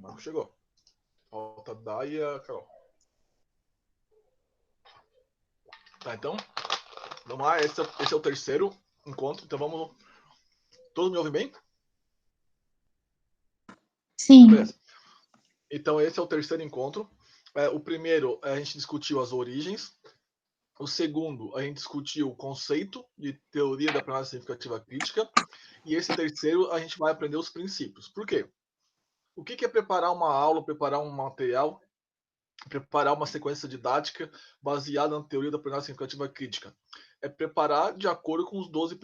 Marco chegou. Falta a Day e a Carol. Tá, então, vamos lá. Esse é o terceiro encontro. Então vamos. Todos me ouvem bem? Sim. Beleza. Então esse é o terceiro encontro. O primeiro, a gente discutiu as origens. O segundo, a gente discutiu o conceito de teoria da aprendizagem significativa crítica. E esse terceiro, a gente vai aprender os princípios. Por quê? O que é preparar uma aula, preparar um material, preparar uma sequência didática baseada na teoria da aprendizagem significativa crítica? É preparar de acordo com os 11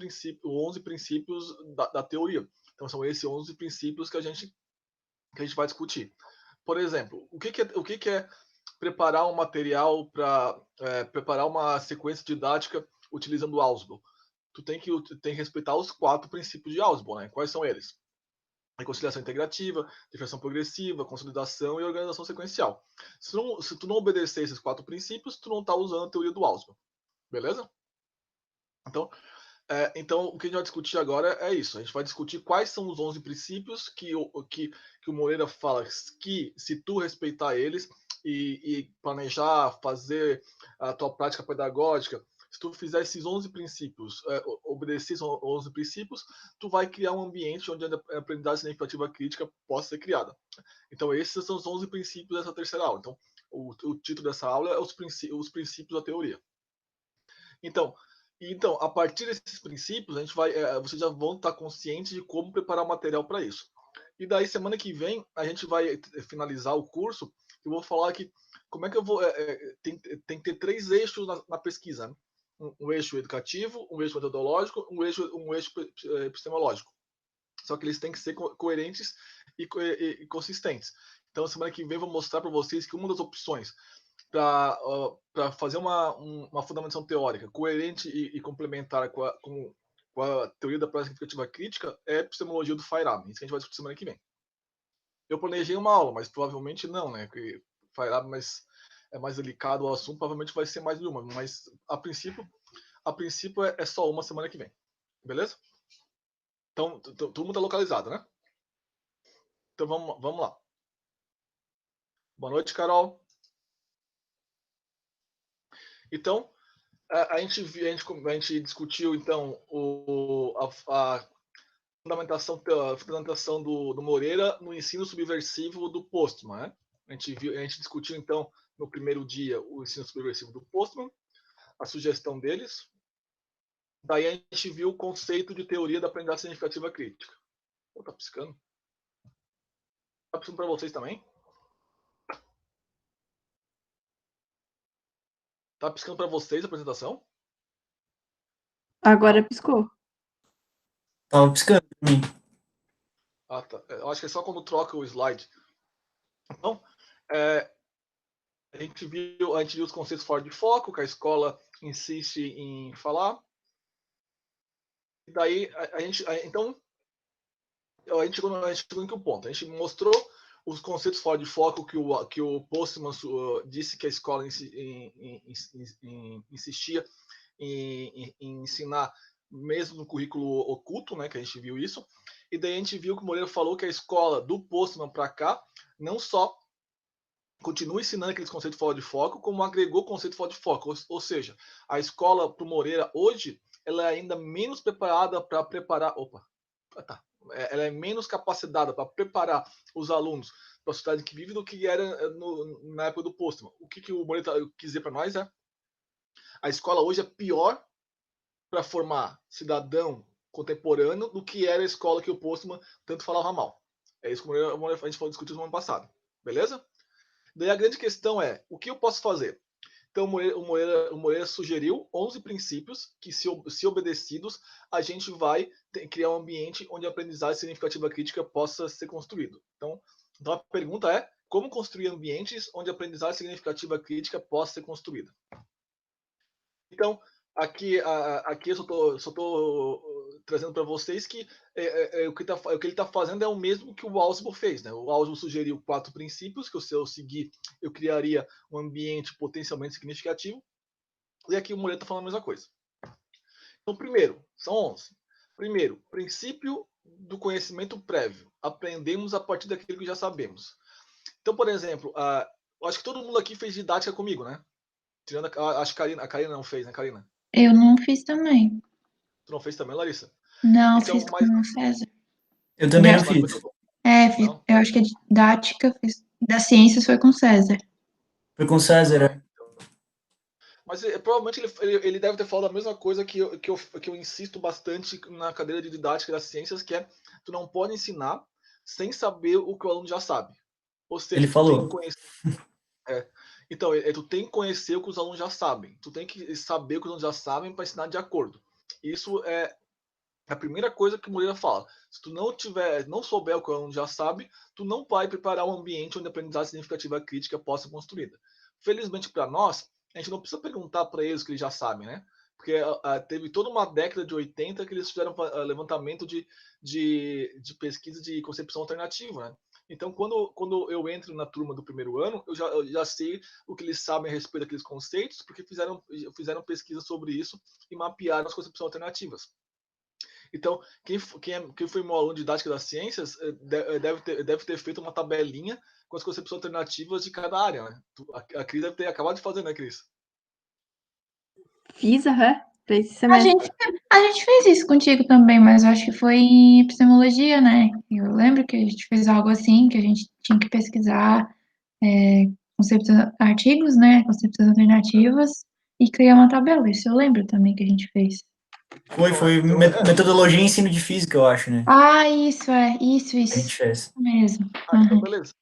princípios da teoria. Então são esses 11 princípios que a gente vai discutir. Por exemplo, o que é preparar um material para preparar uma sequência didática utilizando Ausubel? Tu tem que respeitar os 4 princípios de Ausubel, né? Quais são eles? Reconciliação integrativa, diferenciação progressiva, consolidação e organização sequencial. Se tu não obedecer esses 4 princípios, tu não está usando a teoria do Ausubel. Beleza? Então, o que a gente vai discutir agora é isso. A gente vai discutir quais são os 11 princípios que o Moreira fala que, se tu respeitar eles e planejar, fazer a tua prática pedagógica, se tu fizer esses 11 princípios, obedecer esses 11 princípios, tu vai criar um ambiente onde a aprendizagem significativa crítica possa ser criada. Então, esses são os 11 princípios dessa terceira aula. Então, o título dessa aula é os princípios da teoria. Então, a partir desses princípios, a gente vocês já vão estar conscientes de como preparar o material para isso. E daí, semana que vem, a gente vai finalizar o curso. Eu vou falar que como é que eu vou. Tem que ter 3 eixos na pesquisa: né? Um eixo educativo, um eixo metodológico, um eixo epistemológico. Só que eles têm que ser coerentes e consistentes. Então, semana que vem, eu vou mostrar para vocês que uma das opções para fazer uma fundamentação teórica coerente e complementar com a teoria da prática significativa crítica é a epistemologia do Feyerabend. Isso que a gente vai discutir semana que vem. Eu planejei uma aula, mas provavelmente não, né? Porque Feyerabend é mais delicado o assunto, provavelmente vai ser mais de uma, mas a princípio é só uma semana que vem. Beleza? Então, todo mundo está localizado, né? Então vamos lá. Boa noite, Carol. Então, a gente discutiu então a fundamentação do Moreira no ensino subversivo do Postman, né? A gente discutiu então no primeiro dia o ensino subversivo do Postman, a sugestão deles. Daí a gente viu o conceito de teoria da aprendizagem significativa crítica. Tá piscando? Tá piscando para vocês também? Tá piscando para vocês a apresentação? Agora piscou. Tava piscando pra mim. Ah, tá. Eu acho que é só quando troca o slide. Então, a gente viu os conceitos fora de foco, que a escola insiste em falar. E daí, então, a gente chegou em que ponto? A gente mostrou os conceitos fora de foco que o Postman disse que a escola insistia em ensinar, mesmo no currículo oculto, né, que a gente viu isso. E daí a gente viu que o Moreira falou que a escola do Postman para cá não só continua ensinando aqueles conceitos fora de foco, como agregou conceito fora de foco. Ou seja, a escola para o Moreira hoje, ela é ainda menos preparada para preparar. Ela é menos capacitada para preparar os alunos para a sociedade que vive do que era na época do Postman. O que o Moreira quis dizer para nós é: a escola hoje é pior para formar cidadão contemporâneo do que era a escola que o Postman tanto falava mal. É isso que a gente falou discutir no ano passado. Beleza? Daí a grande questão é: o que eu posso fazer? Então, o Moreira sugeriu 11 princípios que, se obedecidos, a gente vai criar um ambiente onde a aprendizagem significativa crítica possa ser construído. Então a pergunta é: como construir ambientes onde a aprendizagem significativa crítica possa ser construída? Então, aqui eu só estou trazendo para vocês que o que ele está fazendo é o mesmo que o Ausubel fez. Né? O Ausubel sugeriu 4 princípios, que se eu seguir, eu criaria um ambiente potencialmente significativo. E aqui o Moreira está falando a mesma coisa. Então, primeiro, são 11. Primeiro, princípio do conhecimento prévio. Aprendemos a partir daquilo que já sabemos. Então, por exemplo, eu acho que todo mundo aqui fez didática comigo, né? Tirando, acho que a Karina não fez, né, Karina? Eu não fiz também. Tu não fez também, Larissa? Não, Então, fiz com o César. Eu também não Da- fiz. Não? eu acho que a didática das ciências foi com o César. Foi com o César. Mas provavelmente ele deve ter falado a mesma coisa que eu insisto bastante na cadeira de didática das ciências, que é tu não pode ensinar sem saber o que o aluno já sabe. Ou seja, Ele tu tem que falou. conhecer. Então, tu tem que conhecer o que os alunos já sabem. Tu tem que saber o que os alunos já sabem para ensinar de acordo. Isso é a primeira coisa que o Moreira fala. Se tu não souber o que o aluno já sabe, tu não vai preparar um ambiente onde a aprendizagem significativa crítica possa ser construída. Felizmente para nós, a gente não precisa perguntar para eles o que eles já sabem, né? Porque teve toda uma década de 80 que eles fizeram levantamento de pesquisa de concepção alternativa, né? Então, quando eu entro na turma do primeiro ano, eu já sei o que eles sabem a respeito daqueles conceitos, porque fizeram pesquisa sobre isso e mapearam as concepções alternativas. Então, quem foi meu aluno de didática das ciências deve ter feito uma tabelinha com as concepções alternativas de cada área, né? A Cris deve ter acabado de fazer, né, Cris? Fiz, para esse A semestre. gente fez isso contigo também, mas eu acho que foi em epistemologia, né? Eu lembro que a gente fez algo assim, que a gente tinha que pesquisar artigos, né? Concepções alternativas e criar uma tabela. Isso eu lembro também que a gente fez. Foi metodologia e ensino de física, eu acho, né? Ah, isso, isso A gente fez. mesmo. Então, beleza.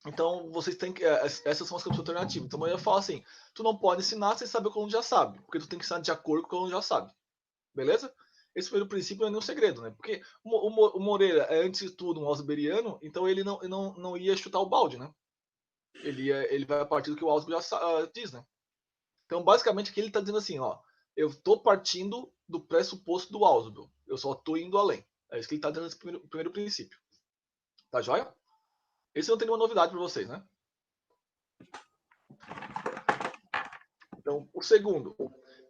Então, vocês têm que. Essas são as concepções alternativas. Então, eu ia falar assim: tu não pode ensinar sem saber o que o aluno já sabe, porque tu tem que ensinar de acordo com o que o aluno já sabe. Beleza? Esse primeiro princípio não é nenhum segredo, né? Porque o Moreira é, antes de tudo, um Ausuberiano, então ele não ia chutar o balde, né? Ele vai a partir do que o Ausubel já diz, né? Então, basicamente, aqui ele está dizendo assim, ó, eu estou partindo do pressuposto do Ausubel, eu só estou indo além. É isso que ele está dizendo nesse primeiro princípio. Tá joia? Esse não tem nenhuma novidade para vocês, né? Então, o segundo,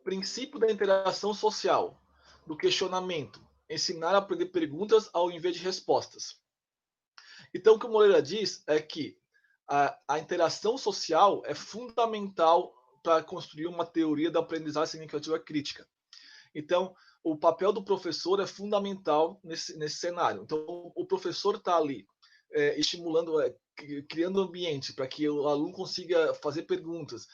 princípio da interação social, do questionamento, ensinar a aprender perguntas ao invés de respostas. Então, o que o Moreira diz é que a interação social é fundamental para construir uma teoria da aprendizagem significativa crítica. Então, o papel do professor é fundamental nesse cenário. Então, o professor está ali estimulando, criando ambiente para que o aluno consiga fazer perguntas,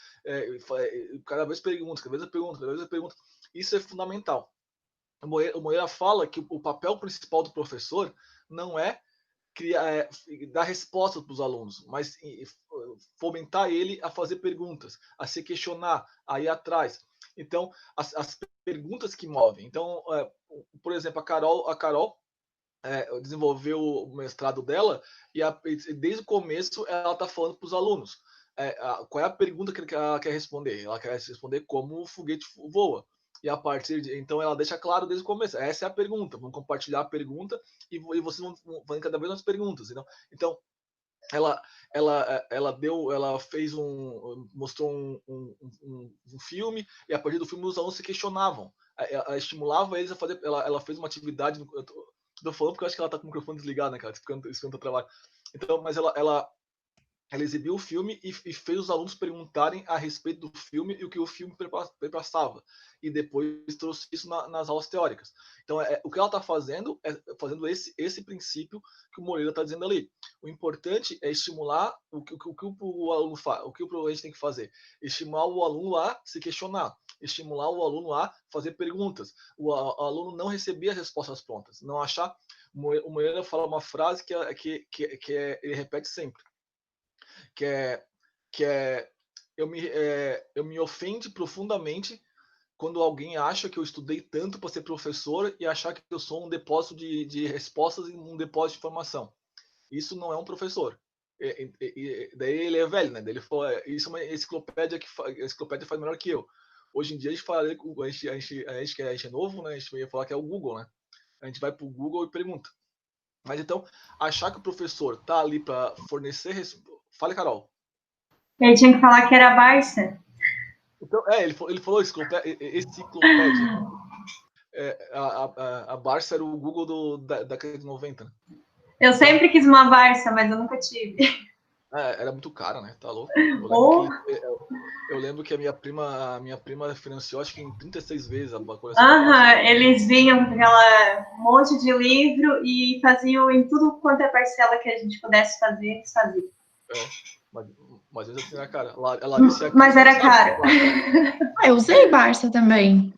cada vez perguntas, cada vez perguntas, cada vez perguntas. Isso é fundamental. O Moreira fala que o papel principal do professor não é dar respostas para os alunos, mas fomentar ele a fazer perguntas, a se questionar, a ir atrás. Então, as perguntas que movem. Então, por exemplo, a Carol desenvolveu o mestrado dela e desde o começo ela está falando para os alunos qual é a pergunta que ela quer responder. Ela quer responder como o foguete voa. E a partir de então ela deixa claro desde o começo. Essa é a pergunta. Vamos compartilhar a pergunta e vocês vão fazer cada vez mais perguntas. Então ela fez mostrou um filme e a partir do filme os alunos se questionavam. Ela estimulava eles a fazer. Ela fez uma atividade. Tô falando porque eu acho que ela tá com o microfone desligado, né, cara? Ficando o trabalho. Então, mas ela exibiu o filme e fez os alunos perguntarem a respeito do filme e o que o filme passava. E depois trouxe isso nas aulas teóricas. Então, o que ela está fazendo é fazendo esse princípio que o Moreira está dizendo ali. O importante é estimular o que o aluno faz, o que a gente tem que fazer. Estimular o aluno a se questionar, estimular o aluno a fazer perguntas. O aluno não receber as respostas prontas, não achar. O Moreira fala uma frase que ele repete sempre, que é eu me ofende profundamente quando alguém acha que eu estudei tanto para ser professor e achar que eu sou um depósito de respostas e um depósito de informação. Isso não é um professor. Daí ele é velho, né? Daí ele falou, isso é uma enciclopédia a enciclopédia faz melhor que eu. Hoje em dia a gente fala, a gente que é novo, né? A gente ia falar que é o Google, né? A gente vai para o Google e pergunta. Mas então, achar que o professor tá ali para fornecer. Fale, Carol. Ele tinha que falar que era Barça. Então, ele falou enciclopédia. A Barça era o Google da década de 90. Né? Eu sempre quis uma Barça, mas eu nunca tive. Era muito caro, né? Tá louco. Oh. Eu lembro que a minha prima financiou, acho que em 36 vezes a coleção da Aham, Barça. eles vinham com aquela monte de livro e faziam em tudo quanto é parcela que a gente pudesse fazer, eles faziam. Mas assim, né, cara? A Larissa e a Mas Cris era não caro. Eu usei Barça também.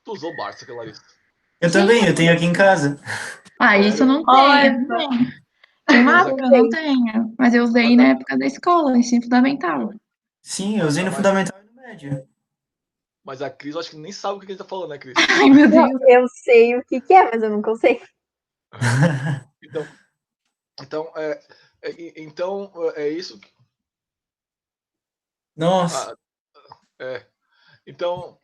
Tu usou Barça, que Larissa. Eu Sim. também, eu tenho aqui em casa. Isso eu não Olha tenho. só. Tinha uma Mas época que eu não tenho, mas eu usei Mas na época da escola, ensino fundamental. Sim, eu usei no fundamental e no médio. Mas a Cris, eu acho que nem sabe o que a gente tá falando, né, Cris? Ai, meu Não, Deus. eu sei o que é, mas eu nunca usei. Então é isso. Nossa, É. Então,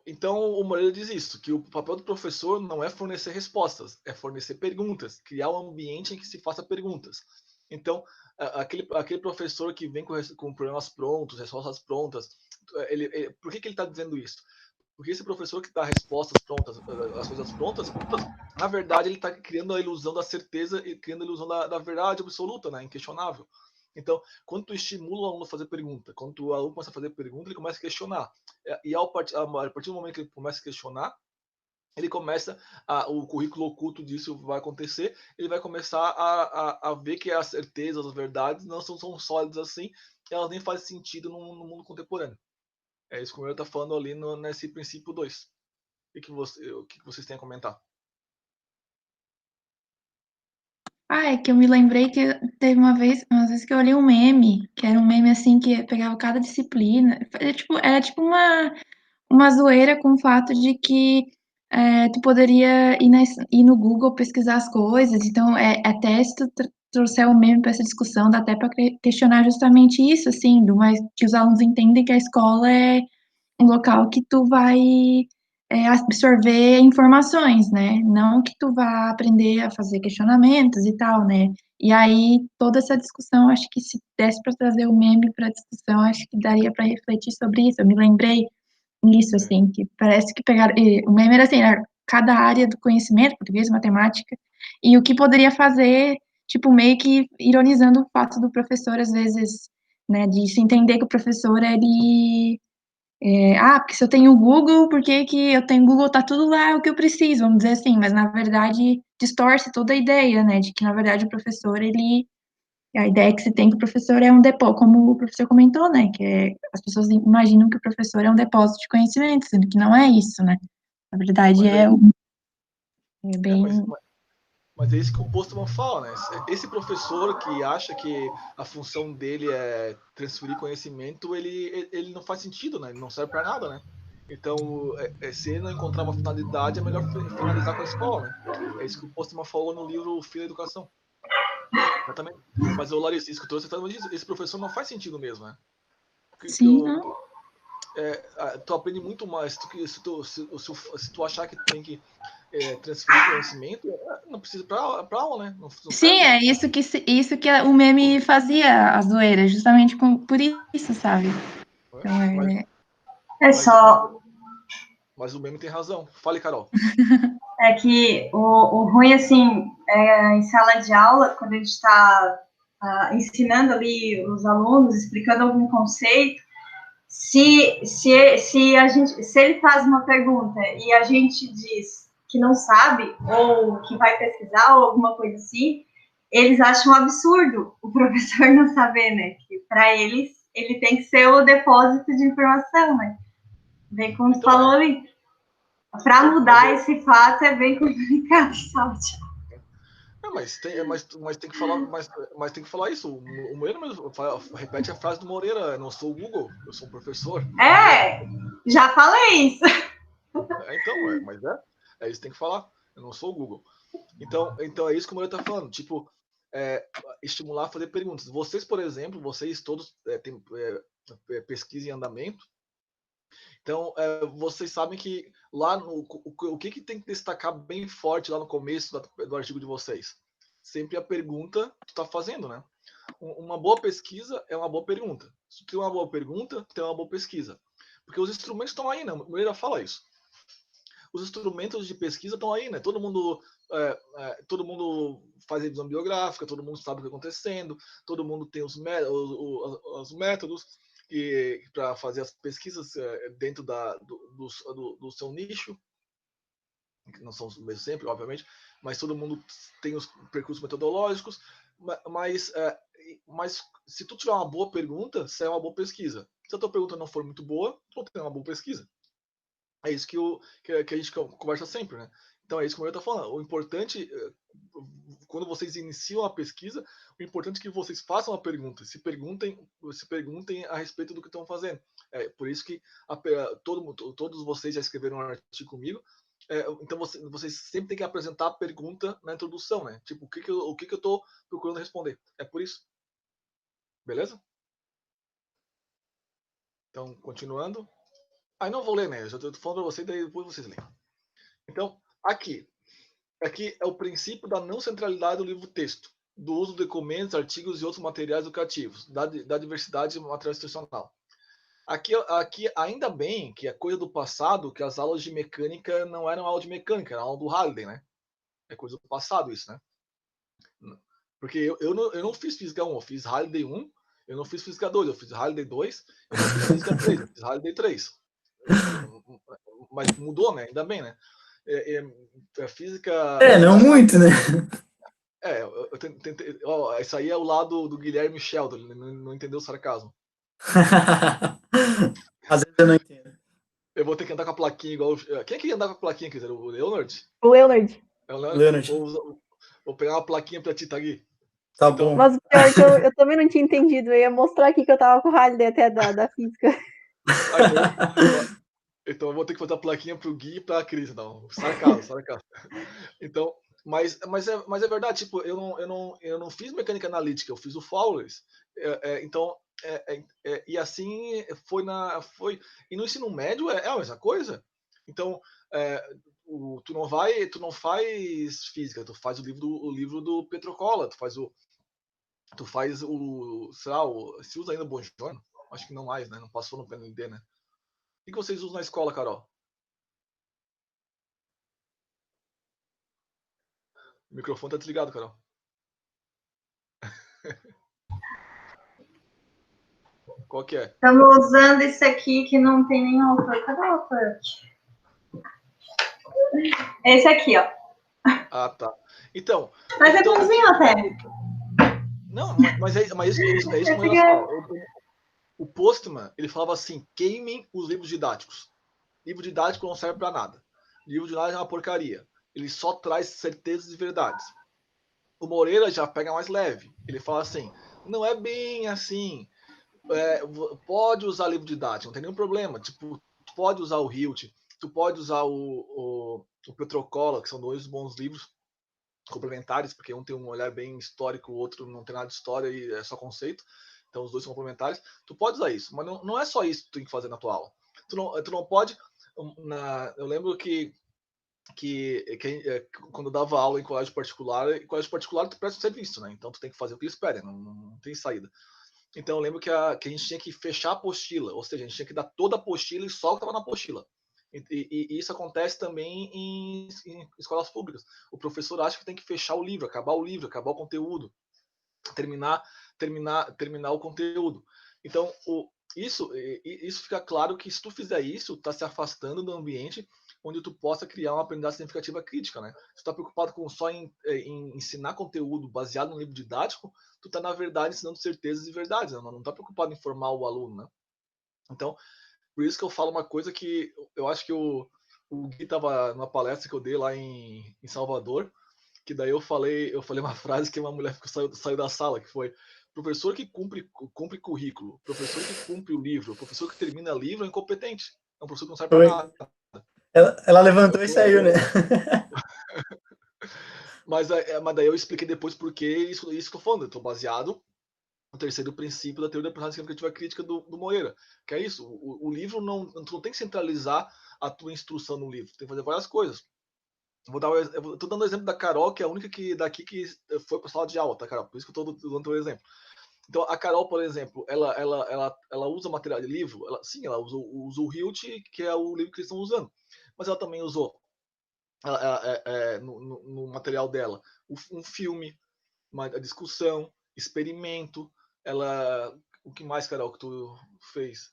então o Moreira diz isso, que o papel do professor não é fornecer respostas, é fornecer perguntas, criar um ambiente em que se faça perguntas. Então, aquele professor que vem com problemas prontos, respostas prontas, por que ele está dizendo isso? Porque esse professor que dá respostas prontas, as coisas prontas, na verdade ele está criando a ilusão da certeza e criando a ilusão da verdade absoluta, né, inquestionável. Então, quando tu estimula o aluno a fazer pergunta, quando o aluno começa a fazer pergunta, ele começa a questionar. E a partir do momento que ele começa a questionar, ele começa o currículo oculto disso vai acontecer, ele vai começar a ver que as certezas, as verdades não são tão sólidas assim, elas nem fazem sentido no mundo contemporâneo. É isso que o meu está falando ali nesse princípio 2. O que vocês têm a comentar? É que eu me lembrei que teve uma vez que eu olhei um meme, que era um meme assim que pegava cada disciplina. Era tipo uma zoeira com o fato de que tu poderia ir no Google pesquisar as coisas. Então, até se tu trouxer o meme para essa discussão, dá até para questionar justamente isso, assim, mas que os alunos entendem que a escola é um local que tu vai absorver informações, né? Não que tu vá aprender a fazer questionamentos e tal, né? E aí, toda essa discussão, acho que se desse para trazer o meme para a discussão, acho que daria para refletir sobre isso. Eu me lembrei nisso, assim, que parece que pegaram. O meme era assim, era cada área do conhecimento, português, matemática, e o que poderia fazer, tipo, meio que ironizando o fato do professor, às vezes, né, de se entender que o professor, ele porque se eu tenho o Google, por que que eu tenho o Google, tá tudo lá o que eu preciso, vamos dizer assim, mas na verdade distorce toda a ideia, né, de que na verdade o professor, a ideia que se tem que o professor é um depósito, como o professor comentou, né, as pessoas imaginam que o professor é um depósito de conhecimento, sendo que não é isso, né, na verdade Mas é É, bem... mas é isso que o Postman fala, né? Esse professor que acha que a função dele é transferir conhecimento, ele não faz sentido, né? Ele não serve para nada, né? Então, se ele não encontrar uma finalidade, é melhor finalizar com a escola, né? É isso que o Postman falou no livro Filho da Educação. Exatamente. Mas, o Larissa, isso que eu trouxe, esse professor não faz sentido mesmo, né? Sim, não? Tu aprende muito mais. Se tu achar que tem que transferir conhecimento, não precisa para aula, né? Não Sim, serve. é isso que o meme fazia, a zoeira, justamente por isso, sabe? Então, Mas, É mas, mas, só. mas o meme tem razão. Fale, Carol. É que o ruim, assim, em sala de aula, quando a gente está ensinando ali os alunos, explicando algum conceito, se ele faz uma pergunta e a gente diz que não sabe, ou que vai pesquisar, ou alguma coisa assim, eles acham um absurdo o professor não saber, né? Que para eles, ele tem que ser o depósito de informação, né? Bem como você falou ali. Para mudar esse fato é bem complicado, sabe? Mas tem que falar, mas tem que falar isso. O Moreira mesmo repete a frase do Moreira: eu não sou o Google, eu sou um professor. Já falei isso. Então, mas isso que tem que falar. Eu não sou o Google. Então é isso que o Moreira está falando. Tipo, estimular a fazer perguntas. Vocês, por exemplo, vocês todos têm pesquisa em andamento. Então, vocês sabem que lá o que tem que destacar bem forte lá no começo do artigo de vocês? Sempre a pergunta que tu está fazendo, né? Uma boa pesquisa é uma boa pergunta. Se tu tem uma boa pergunta, tu tem uma boa pesquisa. Porque os instrumentos estão aí, né? O Moreira fala isso. os instrumentos de pesquisa estão aí, né? Todo mundo faz revisão biográfica, todo mundo sabe o que está acontecendo, todo mundo tem os métodos para fazer as pesquisas dentro do seu nicho, que não são os mesmos sempre, obviamente, mas todo mundo tem os percursos metodológicos, mas se tu tiver uma boa pergunta, sai uma boa pesquisa. Se a tua pergunta não for muito boa, tu não tem uma boa pesquisa. É isso que a gente conversa sempre, né? Então é isso que o Maria está falando. O importante, quando vocês iniciam a pesquisa, o importante é que vocês façam a pergunta, se perguntem a respeito do que estão fazendo. É por isso que todos vocês já escreveram um artigo comigo. Então vocês sempre têm que apresentar a pergunta na introdução, né? Tipo, o que eu estou procurando responder. É por isso. Beleza? Então, continuando. Aí não vou ler, né? Eu já estou falando para vocês, daí depois vocês leem. Então, aqui é o princípio da não centralidade do livro-texto, do uso de documentos, artigos e outros materiais educativos, da diversidade material institucional. Aqui, ainda bem que é coisa do passado, que as aulas de mecânica não eram aula de mecânica, era aula do Halliday, né? É coisa do passado isso, né? Porque eu não fiz Física 1, eu fiz Halliday 1, eu não fiz Física 2, eu fiz Halliday 2, eu não fiz Física 3, eu fiz Halliday 3. Mas mudou, né? Ainda bem, né? A física... não muito, né? Eu tentei... Isso aí é o lado do Guilherme Sheldon, ele não entendeu o sarcasmo. Às vezes eu não entendo. Eu vou ter que andar com a plaquinha igual... Quem é que ia andar com a plaquinha, quer dizer? O Leonard? O Leonard. Leonard. Vou pegar uma plaquinha pra ti, tá aqui. Tá Então, bom. Mas o pior é que eu também não tinha entendido. Eu ia mostrar aqui que eu tava com o Halliday até da física. Então eu vou ter que fazer a plaquinha pro Gui e pra Cris, não. Sarcasmo. Então, mas é verdade, tipo, eu não fiz mecânica analítica, eu fiz o Fowler's. Então, e assim foi e no ensino médio é a mesma coisa. Então, tu não faz física, tu faz o livro do Petrocola, tu faz sei lá, se usa ainda o Bongiorno? Acho que não mais, né? Não passou no PND, né? O que vocês usam na escola, Carol? O microfone tá desligado, Carol. Qual que é? Estamos usando esse aqui que não tem nenhum autor. Cadê o autor? Esse aqui, ó. Ah, tá. Então... Mas é bonzinho até. Não, mas é isso que eu ia falar. O Postman, ele falava assim, queimem os livros didáticos. Livro didático não serve para nada. Livro didático é uma porcaria. Ele só traz certezas e verdades. O Moreira já pega mais leve. Ele fala assim, não é bem assim. Pode usar livro didático, não tem nenhum problema. Tipo, tu pode usar o Hilt, tu pode usar o Petrocola, que são dois bons livros complementares, porque um tem um olhar bem histórico, o outro não tem nada de história e é só conceito. Então os dois são complementares. Tu pode usar isso, mas não é só isso que tu tem que fazer na tua aula. Tu não pode... eu lembro que quando eu dava aula em colégio particular tu presta um serviço, né? Então tu tem que fazer o que eles pedem, não tem saída. Então eu lembro que a gente tinha que fechar a apostila, ou seja, a gente tinha que dar toda a apostila e só o que estava na apostila. E isso acontece também em escolas públicas. O professor acha que tem que fechar o livro, acabar o conteúdo, terminar o conteúdo. Então, isso fica claro que se tu fizer isso, tá se afastando do ambiente onde tu possa criar uma aprendizagem significativa crítica, né? Se tu tá preocupado só em ensinar conteúdo baseado no livro didático, tu tá, na verdade, ensinando certezas e verdades, né? Não tá preocupado em formar o aluno, né? Então, por isso que eu falo uma coisa que eu acho que o Gui estava numa palestra que eu dei lá em Salvador, que daí eu falei uma frase que uma mulher saiu da sala, que foi: professor que cumpre currículo, professor que cumpre o livro, professor que termina livro é incompetente. É um professor que não serve para nada. Ela levantou e saiu, né? Mas daí eu expliquei depois por que isso que eu tô falando. Eu tô baseado no terceiro princípio da teoria da aprendizagem significativa crítica do Moreira, que é isso. O livro tu não tem que centralizar a tua instrução no livro, tu tem que fazer várias coisas. Eu tô dando o exemplo da Carol, que é a única daqui que foi para sala de aula, tá, Carol? Por isso que eu tô dando o exemplo. Então, a Carol, por exemplo, ela usa material de livro, ela usa o Hilt, que é o livro que eles estão usando. mas ela também usou no material dela um filme, uma discussão, experimento, o que mais, Carol, que tu fez?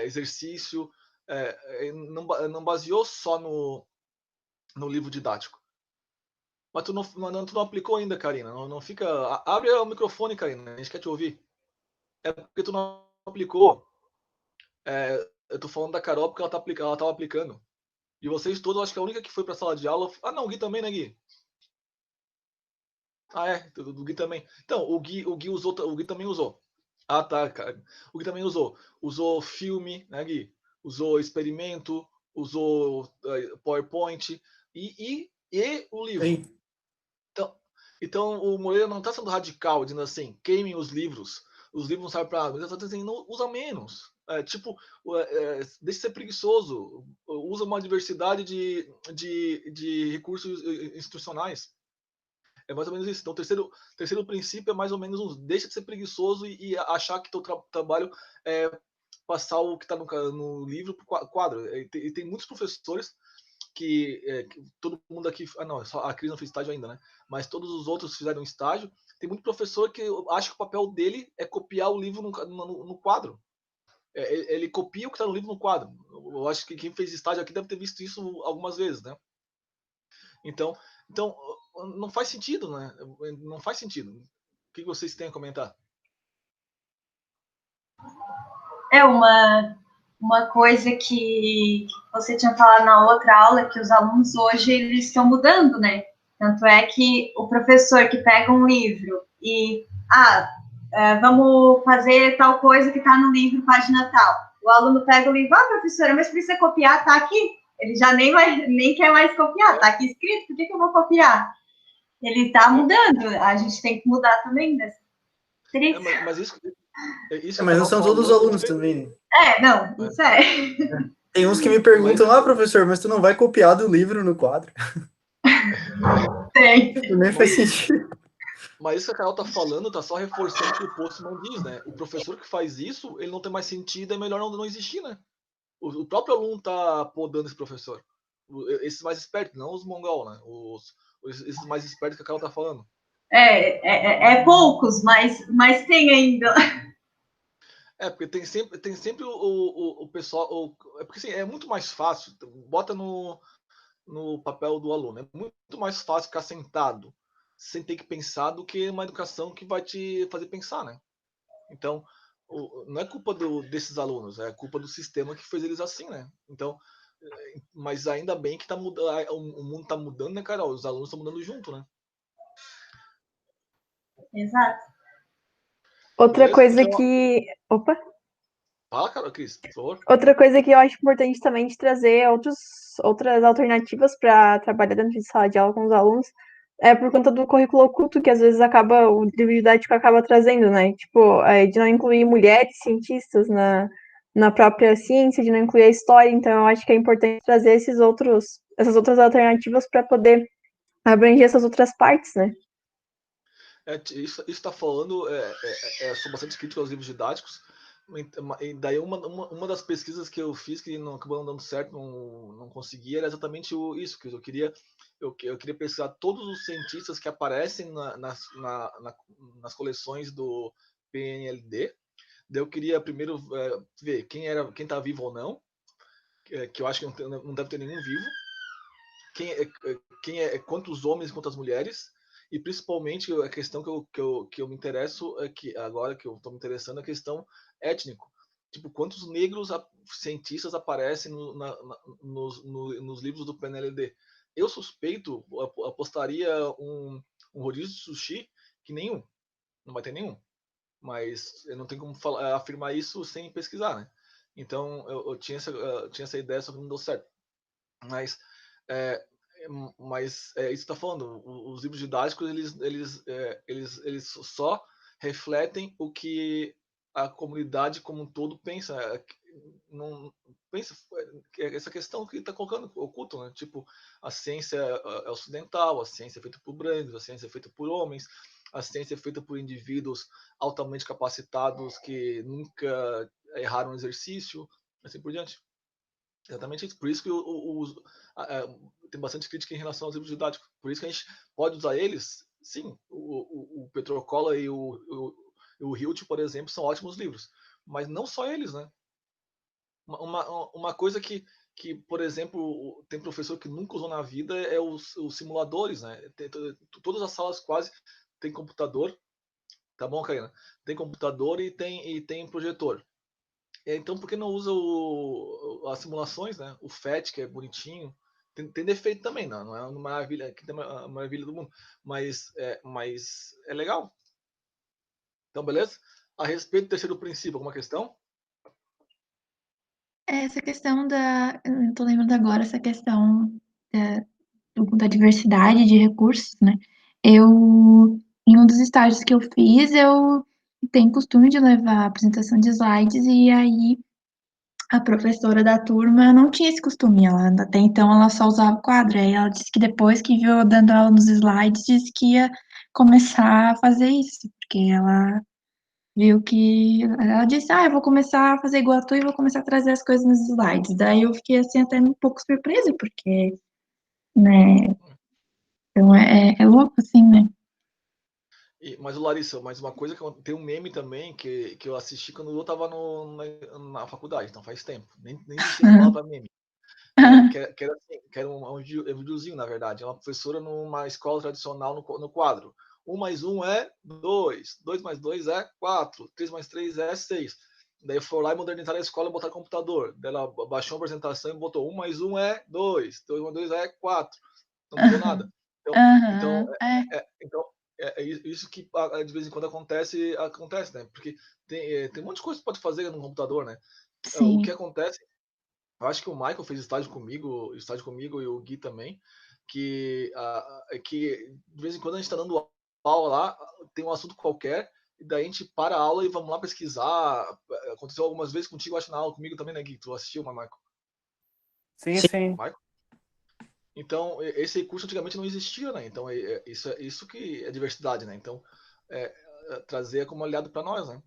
Exercício, não baseou só no livro didático. Mas tu não aplicou ainda, Karina. Não fica. Abre o microfone, Karina. A gente quer te ouvir. É porque tu não aplicou. Eu tô falando da Carol porque ela tava aplicando. E vocês todos, eu acho que a única que foi pra sala de aula. Ah, não, o Gui também, né, Gui? Ah, o Gui também. Então, o Gui usou. O Gui também usou. Ah, tá, cara. O Gui também usou. Usou filme, né, Gui? Usou experimento, usou PowerPoint e o livro. Sim. Então o Moreira não está sendo radical, dizendo assim, queimem os livros não servem para nada. Ele está dizendo, usa menos. Deixa de ser preguiçoso, usa uma diversidade de recursos institucionais. É mais ou menos isso. Então, o terceiro princípio é mais ou menos deixa de ser preguiçoso e achar que teu trabalho é passar o que está no livro para o quadro. E tem muitos professores que todo mundo aqui. Ah, não, só a Cris não fez estágio ainda, né? Mas todos os outros fizeram estágio. Tem muito professor que acha que o papel dele é copiar o livro no quadro. Ele copia o que está no livro no quadro. Eu acho que quem fez estágio aqui deve ter visto isso algumas vezes, né? Então não faz sentido, né? Não faz sentido. O que vocês têm a comentar? É uma coisa que você tinha falado na outra aula, que os alunos hoje eles estão mudando, né? Tanto é que o professor que pega um livro e vamos fazer tal coisa que está no livro, página tal. O aluno pega o livro, professora, mas precisa copiar, tá aqui. Ele já nem quer mais copiar, tá aqui escrito, por que eu vou copiar? Ele está mudando, a gente tem que mudar também, né? Mas isso Mas não são todos os alunos também. Não, isso é. Tem uns que me perguntam, professor, mas tu não vai copiar do livro no quadro? Tem. Nem faz sentido. Mas isso que a Carol tá falando tá só reforçando o que o post não diz, né? O professor que faz isso, ele não tem mais sentido, é melhor não existir, né? O próprio aluno tá podando esse professor. Esses mais espertos, não os mongol, né? Esses mais espertos que a Carol tá falando. É poucos, mas tem ainda. Porque tem sempre o pessoal. É porque assim, é muito mais fácil. Bota no papel do aluno. É muito mais fácil ficar sentado sem ter que pensar do que uma educação que vai te fazer pensar, né? Então, não é culpa desses alunos, é culpa do sistema que fez eles assim, né? Então, mas ainda bem que o mundo está mudando, né, Carol? Os alunos estão mudando junto, né? Exato. Outra Beleza? coisa Então, que. Opa! fala, Carol, Cris, por favor. Outra coisa que eu acho importante também de trazer outras alternativas para trabalhar dentro de sala de aula com os alunos é por conta do currículo oculto que às vezes o livro didático acaba trazendo, né? Tipo, de não incluir mulheres cientistas na própria ciência, de não incluir a história. Então, eu acho que é importante trazer essas outras alternativas para poder abranger essas outras partes, né? Isso está falando, sou bastante crítico aos livros didáticos. E daí uma das pesquisas que eu fiz que não acabou não dando certo, não consegui, era exatamente isso que eu queria pesquisar todos os cientistas que aparecem nas coleções do PNLD. Daí eu queria primeiro ver quem está vivo ou não, que eu acho que não deve ter nenhum vivo. Quantos homens e quantas mulheres, e principalmente a questão que eu me interesso é que agora que eu estou me interessando é a questão étnico. Tipo, quantos negros cientistas aparecem nos livros do PNLD? Eu suspeito, apostaria um rodízio de sushi que nenhum, não vai ter nenhum. Mas eu não tenho como afirmar isso sem pesquisar, né? Então eu tinha essa ideia, só que não deu certo. Mas é, isso está falando. Os livros didáticos eles só refletem o que a comunidade como um todo pensa. Não pensa essa questão que está colocando oculto, né? Tipo, a ciência é ocidental, a ciência é feita por brancos, a ciência é feita por homens, a ciência é feita por indivíduos altamente capacitados que nunca erraram um exercício, assim por diante. Exatamente isso. Por isso que tem bastante crítica em relação aos livros didáticos. Por isso que a gente pode usar eles, sim. O Petrocola e o Hilt, por exemplo, são ótimos livros. Mas não só eles, né? Uma coisa que, por exemplo, tem professor que nunca usou na vida é os simuladores, né? Todas as salas quase tem computador, tá bom, Karina? Tem computador e tem projetor. Então, por que não usa as simulações, né? O FET, que é bonitinho. Tem defeito também, não é uma maravilha, que tem uma maravilha do mundo, mas é legal. Então, beleza? A respeito do terceiro princípio, alguma questão? Essa questão eu tô lembrando agora, essa questão da diversidade de recursos, né? Em um dos estágios que eu fiz, eu tenho costume de levar a apresentação de slides, e aí a professora da turma não tinha esse costume, até então ela só usava o quadro, aí ela disse que depois que viu eu dando aula nos slides, disse que ia começar a fazer isso, porque ela viu que, ela disse, eu vou começar a fazer igual a tu e vou começar a trazer as coisas nos slides, daí eu fiquei assim até um pouco surpresa, porque, né, então é louco assim, né? Mas, Larissa, mais uma coisa tem um meme também que eu assisti quando eu estava na faculdade, então faz tempo. Nem existia a palavra meme. Que era um videozinho, na verdade. É uma professora numa escola tradicional no quadro. 1 mais 1 é 2. 2 mais 2 é 4. 3 mais 3 é 6. Daí foram lá e modernizaram a escola e botaram computador. Daí ela baixou a apresentação e botou 1 mais 1 é 2. 2 mais 2 é 4. Não mudou nada. Então, Aham, é, então isso que de vez em quando acontece, né? Porque tem um monte de coisa que pode fazer no computador, né? O que sim. acontece, eu acho que o Michael fez estágio comigo e o Gui também, que de vez em quando a gente está dando aula lá, tem um assunto qualquer, e daí a gente para a aula e vamos lá pesquisar. Aconteceu algumas vezes contigo, acho, na aula comigo também, né, Gui? Tu assistiu, Michael? Sim, sim. Michael? Então, esse recurso antigamente não existia, né? Então, isso que é diversidade, né? Então, trazer como aliado para nós, né?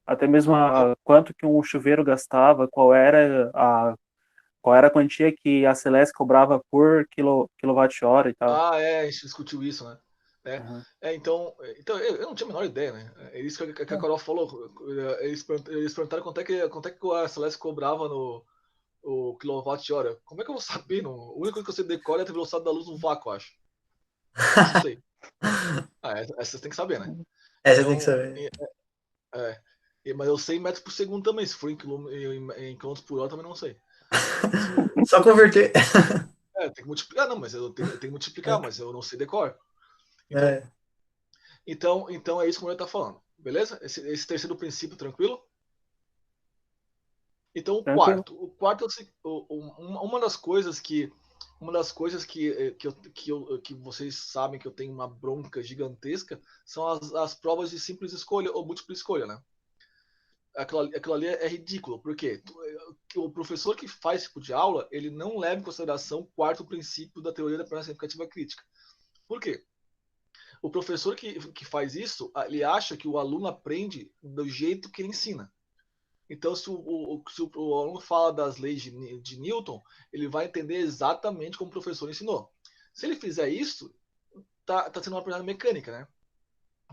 Até mesmo quanto que um chuveiro gastava, qual era a quantia que a Celeste cobrava por quilowatt-hora e tal. A gente discutiu isso, né? Uhum. Então eu não tinha a menor ideia, né? É isso que a Carol falou. Eles perguntaram quanto é que a Celeste cobrava no o quilowatt-hora. Como é que eu vou saber? Não? A única coisa que eu sei decorar é a velocidade da luz no vácuo, acho. Isso eu sei. Essa você tem que saber, né? Essa tem que Então, saber. mas eu sei em metros por segundo também. Se for em quilômetros por hora, também não sei. Só converter. Tem que multiplicar, não, mas eu tenho que multiplicar, mas eu não sei decor. Então, É, então é isso que o Moreira está falando. Beleza? Esse terceiro princípio, tranquilo? Então tranquilo. o quarto uma das coisas que vocês sabem que eu tenho uma bronca gigantesca são as provas de simples escolha ou múltipla escolha, né? Aquilo ali é ridículo, porque o professor que faz esse tipo de aula, ele não leva em consideração o quarto princípio da teoria da aprendizagem significativa crítica. Por quê? O professor que faz isso, ele acha que o aluno aprende do jeito que ele ensina. Então, se o aluno fala das leis de Newton, ele vai entender exatamente como o professor ensinou. Se ele fizer isso, tá sendo uma aprendizagem mecânica, né?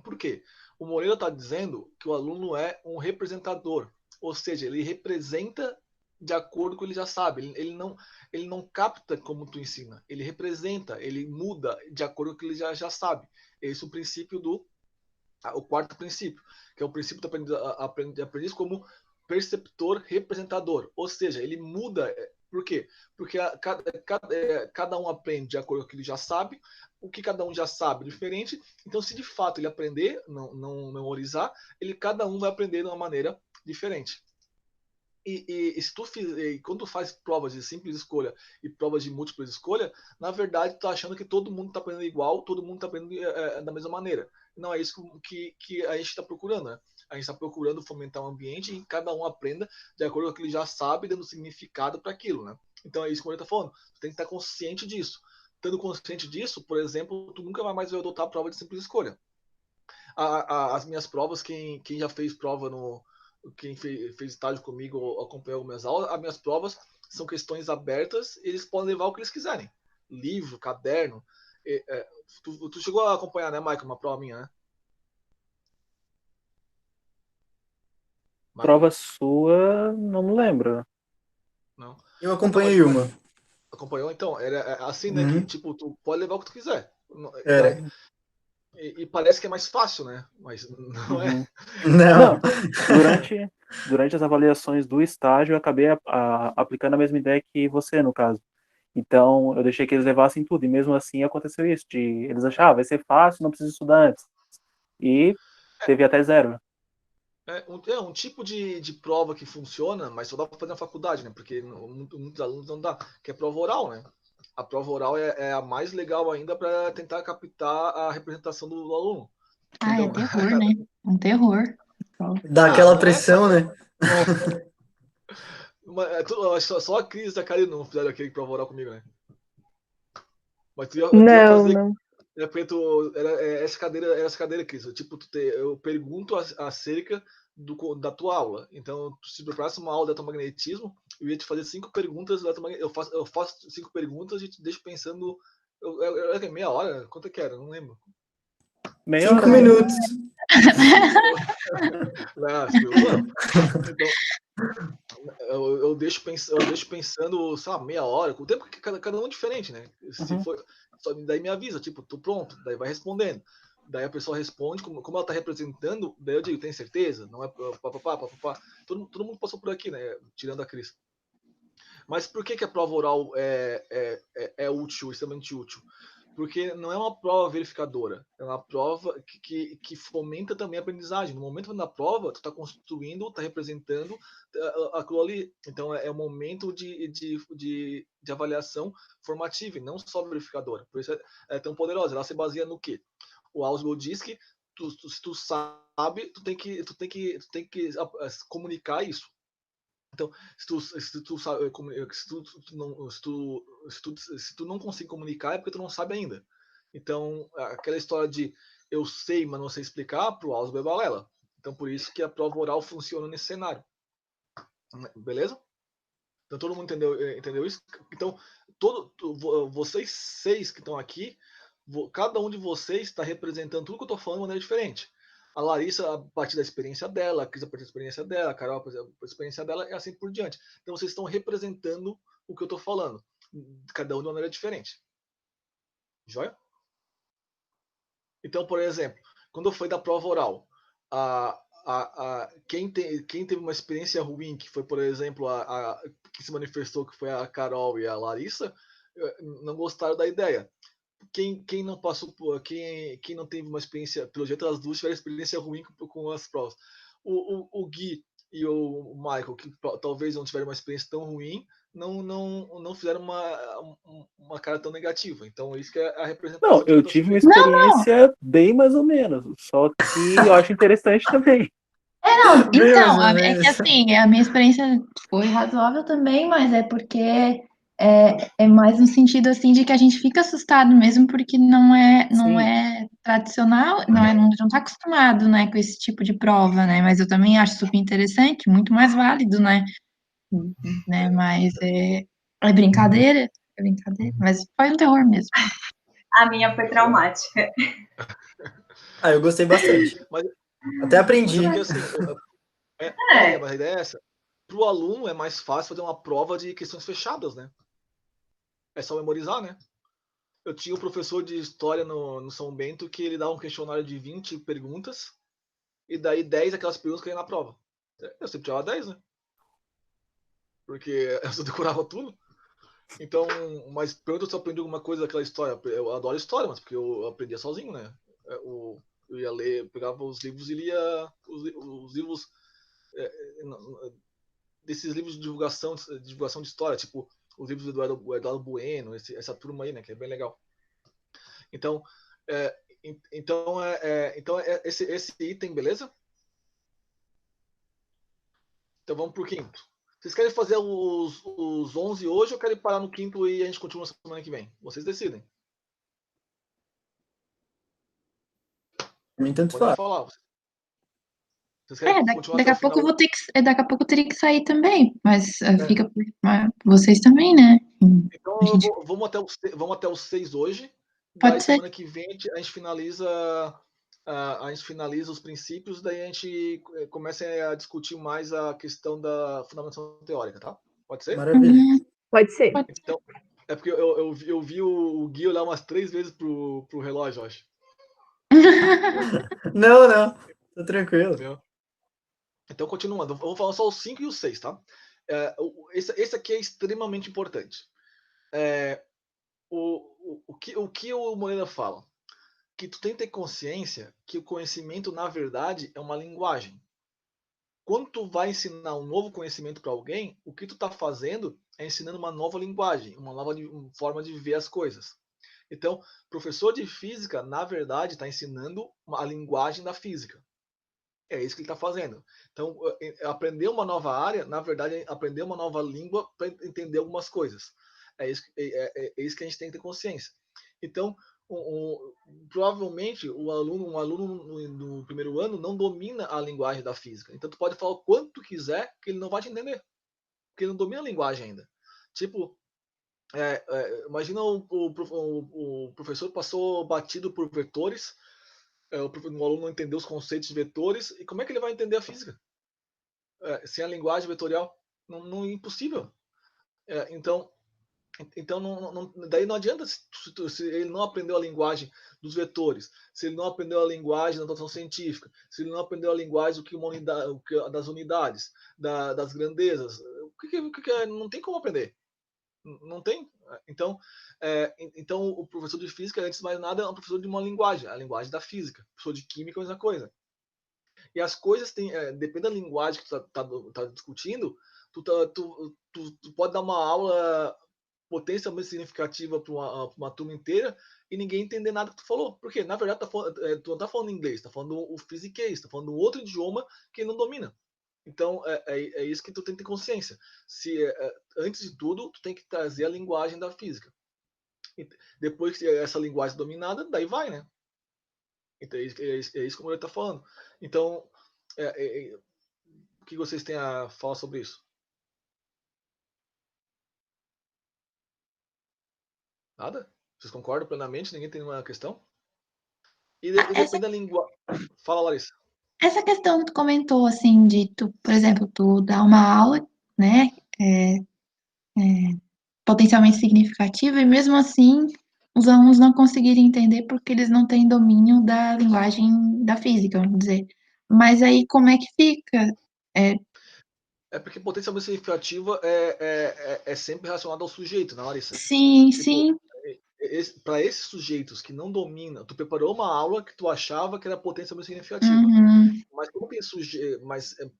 Por quê? O Moreira está dizendo que o aluno é um representador, ou seja, ele representa de acordo com o que ele já sabe. Ele não capta como tu ensina, ele representa, ele muda de acordo com o que ele já sabe. Esse é o princípio o quarto princípio, que é o princípio do aprendiz como perceptor representador, ou seja, ele muda. Por quê? Porque cada um aprende de acordo com o que ele já sabe, o que cada um já sabe é diferente. Então, se de fato ele aprender, não memorizar, cada um vai aprender de uma maneira diferente. Se tu quando tu faz provas de simples escolha e provas de múltipla escolha, na verdade tu tá achando que todo mundo está aprendendo igual, todo mundo está aprendendo da mesma maneira. Não é isso que a gente está procurando, né? A gente está procurando fomentar um ambiente em que cada um aprenda de acordo com o que ele já sabe, dando significado para aquilo, né? Então é isso que eu estou falando. Tu tem que estar consciente disso. Estando consciente disso, por exemplo, tu nunca mais vai adotar a prova de simples escolha. As minhas provas, quem já fez prova quem fez estágio comigo ou acompanhou minhas aulas, as minhas provas, são questões abertas, eles podem levar o que eles quiserem. Livro, caderno. Tu chegou a acompanhar, né, Michael, uma prova minha, né? Michael? Prova sua, não me lembro. Não. Eu acompanhei uma. Acompanhou? Então, era assim, né? Que, tipo, tu pode levar o que tu quiser. Era. E parece que é mais fácil, né? Mas não é. Uhum. Não. Durante as avaliações do estágio, eu acabei aplicando a mesma ideia que você, no caso. Então, eu deixei que eles levassem tudo, e mesmo assim aconteceu isso, de eles acharam, vai ser fácil, não precisa estudar antes. E teve até 0. É um tipo de prova que funciona, mas só dá para fazer na faculdade, né? Porque muitos alunos não dá, que é prova oral, né? A prova oral é a mais legal ainda para tentar captar a representação do aluno. Ah, é Então, terror, né? Um terror. Dá aquela não é, pressão, né? só a Cris e a Karine não fizeram aquele prova oral comigo, né? Mas tu ia Não, fazer. não. É porque essa cadeira, Cris. Tipo, eu pergunto acerca da tua aula. Então, tu se preparasse uma aula de eletromagnetismo, eu ia te fazer 5 perguntas. Eu faço 5 perguntas e te deixo pensando. Meia hora? Quanto é que era? Não lembro. Meia 5 hora. minutos. Então, eu deixo pensando, sei lá, meia hora. O tempo que cada um é diferente, né? Se for, daí me avisa, tipo, tô pronto. Daí vai respondendo. Daí a pessoa responde, como ela tá representando, daí eu digo, tem certeza? Não é papapá. Todo mundo passou por aqui, né? Tirando a Cris. Mas por que a prova oral é útil, extremamente útil? Porque não é uma prova verificadora, é uma prova que fomenta também a aprendizagem. No momento da prova, tu está construindo, está representando aquilo ali. Então, é um momento de avaliação formativa e não só verificadora. Por isso é tão poderosa. Ela se baseia no quê? O Ausubel diz que se tu sabe, tu tem que comunicar isso. Então, se tu sabe, se tu não consegue comunicar, é porque tu não sabe ainda. Então, aquela história de eu sei, mas não sei explicar, pro Ausubel é balela. Então, por isso que a prova oral funciona nesse cenário. Beleza? Então, todo mundo entendeu isso? Então, vocês 6 que estão aqui, cada um de vocês está representando tudo que eu estou falando de maneira diferente. A Larissa, a partir da experiência dela, a Cris, a partir da experiência dela, a Carol, a partir da experiência dela, e assim por diante. Então, vocês estão representando o que eu estou falando, cada um de uma maneira diferente. Joia? Então, por exemplo, quando foi da prova oral, quem teve uma experiência ruim, que foi, por exemplo, que se manifestou, que foi a Carol e a Larissa, não gostaram da ideia. Quem não passou por, quem não teve uma experiência, pelo jeito as duas tiveram experiência ruim com as provas. O Gui e o Michael, que talvez não tiveram uma experiência tão ruim, não fizeram uma cara tão negativa. Então, isso que é a representação. Não, eu tive uma experiência bem mais ou menos, só que eu acho interessante também. Não, então, é que assim, a minha experiência foi razoável também, mas é porque é mais no sentido assim de que a gente fica assustado mesmo, porque não é tradicional, não tá acostumado, né, com esse tipo de prova, né? Mas eu também acho super interessante, muito mais válido, né? Mas é brincadeira, mas foi um terror mesmo. A minha foi traumática. Eu gostei bastante. Até aprendi. Mas assim, mas a ideia é essa. Para o aluno é mais fácil fazer uma prova de questões fechadas, né? É só memorizar, né? Eu tinha um professor de história no São Bento que ele dava um questionário de 20 perguntas e daí 10 aquelas perguntas que ia na prova. Eu sempre tirava 10, né? Porque eu só decorava tudo. Então, mas pergunta se eu aprendi alguma coisa daquela história. Eu adoro história, mas porque eu aprendia sozinho, né? Eu ia ler, pegava os livros e lia os livros desses livros de divulgação de história, tipo os livros do Eduardo Bueno, essa turma aí, né, que é bem legal. Então, esse item, beleza? Então vamos pro quinto. Vocês querem fazer os 11 hoje ou querem parar no quinto e a gente continua semana que vem? Vocês decidem. Pra mim tanto Podem faz. falar. Vocês querem continuar daqui até a o pouco eu final? vou ter que, daqui a pouco eu teria que sair também, mas É. fica mas vocês também, né? Então, A gente vamos até os 6 hoje. Daí, pode ser. semana que vem, a gente finaliza, os princípios, daí a gente começa a discutir mais a questão da fundamentação teórica, tá? Pode ser? Maravilha. Pode ser. Pode ser. Então, é porque eu vi o Gui olhar umas 3 vezes pro relógio, eu acho. Não, não. Tô tranquilo. Entendeu? Então, continuando, eu vou falar só os 5 e os 6, tá? Esse aqui é extremamente importante. O que o Moreira fala? Que tu tem que ter consciência que o conhecimento, na verdade, é uma linguagem. Quando tu vai ensinar um novo conhecimento para alguém, o que tu está fazendo é ensinando uma nova linguagem, uma nova forma de ver as coisas. Então, professor de física, na verdade, está ensinando a linguagem da física. É isso que ele está fazendo. Então, aprender uma nova área, na verdade, é aprender uma nova língua para entender algumas coisas. É isso que a gente tem que ter consciência. Então, provavelmente, um aluno no primeiro ano não domina a linguagem da física. Então, tu pode falar o quanto tu quiser, que ele não vai te entender. Porque ele não domina a linguagem ainda. Tipo, imagina o professor passou batido por vetores, o aluno não entendeu os conceitos de vetores, e como é que ele vai entender a física? Sem a linguagem vetorial? Não é impossível. Então, daí não adianta se ele não aprendeu a linguagem dos vetores, se ele não aprendeu a linguagem da notação científica, se ele não aprendeu a linguagem das unidades, das grandezas, não tem como aprender. Não tem. Então, o professor de física, antes de mais nada, é um professor de uma linguagem, a linguagem da física. O professor de química é a mesma coisa. E as coisas depende da linguagem que tu tá discutindo, tu pode dar uma aula potencialmente significativa para uma turma inteira e ninguém entender nada que tu falou. Porque, na verdade, tu não tá falando inglês, tá falando o fisiquês, tá falando um outro idioma que ele não domina. Então, é isso que tu tem que ter consciência. Antes de tudo, tu tem que trazer a linguagem da física. E depois que essa linguagem é dominada, daí vai, né? Então, é isso que o Moreira está falando. Então, o que vocês têm a falar sobre isso? Nada? Vocês concordam plenamente? Ninguém tem nenhuma questão? E depende da língua. Fala, Larissa. Essa questão que tu comentou, assim, de tu, por exemplo, tu dar uma aula, né, potencialmente significativa, e mesmo assim os alunos não conseguirem entender porque eles não têm domínio da linguagem da física, vamos dizer. Mas aí como é que fica? Porque potencialmente significativa é sempre relacionado ao sujeito, né, Larissa? Sim, Tipo, sim. para esses sujeitos que não dominam, tu preparou uma aula que tu achava que era potencialmente significativa. Uhum, Mas como tem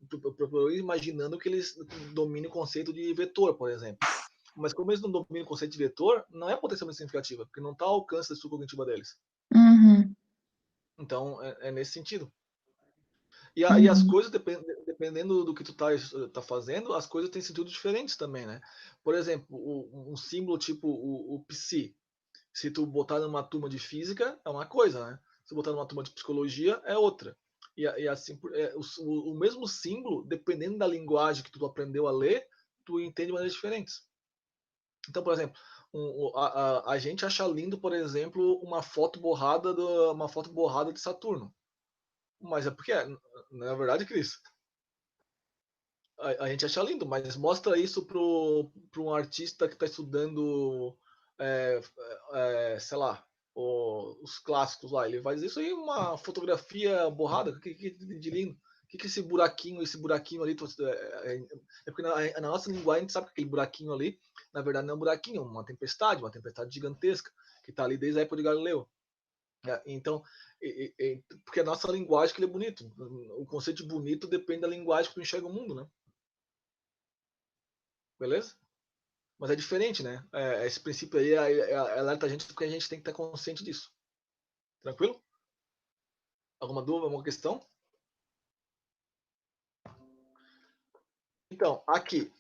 tu preparou imaginando que eles dominem o conceito de vetor, por exemplo. Mas como eles não dominam o conceito de vetor, não é potencialmente significativa, porque não está ao alcance da estrutura cognitiva deles. uhum, Então, é nesse sentido. E as uhum. coisas, dependendo do que tu tá fazendo, as coisas têm sentido diferentes também, né? Por exemplo, um símbolo tipo o psi, se tu botar numa turma de física, é uma coisa, né? Se botar numa turma de psicologia, é outra. E assim, o mesmo símbolo, dependendo da linguagem que tu aprendeu a ler, tu entende de maneiras diferentes. Então, por exemplo, a gente acha lindo, por exemplo, uma foto borrada de Saturno. Mas é porque, na verdade, Cris, a gente acha lindo, mas mostra isso para um artista que está estudando, sei lá, os clássicos lá. Ele vai dizer isso aí, uma fotografia borrada, que de lindo. O que esse buraquinho ali? Porque na nossa linguagem a gente sabe que aquele buraquinho ali, na verdade, não é um buraquinho, é uma tempestade gigantesca, que está ali desde a época de Galileu. Então, porque a nossa linguagem que ele é bonito. O conceito de bonito depende da linguagem que tu enxerga o mundo, né? Beleza? Mas é diferente, né? Esse princípio aí alerta a gente porque a gente tem que estar consciente disso. Tranquilo? Alguma dúvida, alguma questão? Então, aqui,